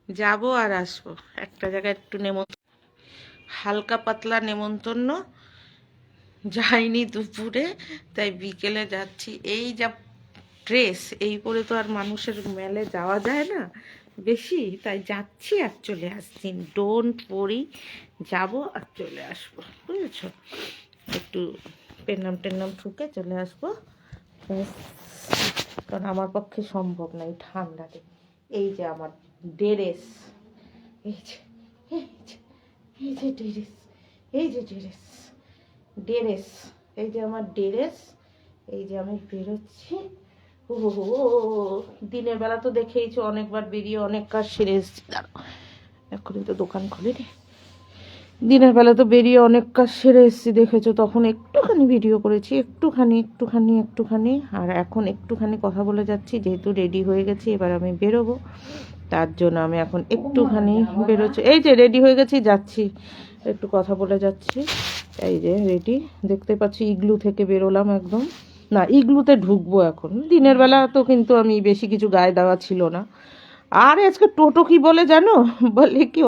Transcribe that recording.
যাবো আর আসবো, একটা জায়গায় একটু হালকা পাতলা নেমন্তন্ন, যাইনি দুপুরে, তাই বিকেলে যাচ্ছি। এই যা ড্রেস, এই পরে তো আর মানুষের মেলে যাওয়া যায় না বেশি, তাই যাচ্ছি আর চলে আসছি। ডোন্ট ওয়ারি, যাবো আর চলে আসবো, বুঝেছো? একটু পেন্নাম টেন্নাম ঠুকে চলে আসবো, ব্যাস। কারণ আমার পক্ষে সম্ভব না এই ঠান্ডাতে। এই যে আমার ড্রেস, এই যে এই যে এই যে ড্রেস, এই যে ড্রেস, ড্রেস, এই যে আমার ড্রেস, এই যে আমি বেরোচ্ছি। ও দিনের বেলা তো দেখেইছো, অনেকবার বেরিয়ে অনেক কাজ সেরে এসেছি। দাঁড়াও, এখনই তো দোকান খুলিনি। দিনের বেলা তো বেরিয়ে অনেক কাজ সেরে এসেছি, দেখেছো, তখন একটুখানি ভিডিও করেছি, একটুখানি। আর এখন একটুখানি কথা বলে যাচ্ছি, যেহেতু রেডি হয়ে গেছি, এবার আমি বেরোবো, তার জন্য আমি এখন একটুখানি বেরোচ্ছি। এই যে রেডি হয়ে গেছি, যাচ্ছি, একটু কথা বলে যাচ্ছি। এই যে রেডি, দেখতে পাচ্ছি ইগলু থেকে বেরোলাম একদম। না, ইগলুতে ঢুকবো এখন। দিনের বেলা তো কিন্তু আমি বেশি কিছু গায়ে দেওয়া ছিল না। আর আজকে টোটো কি বলে জানো, বলে কি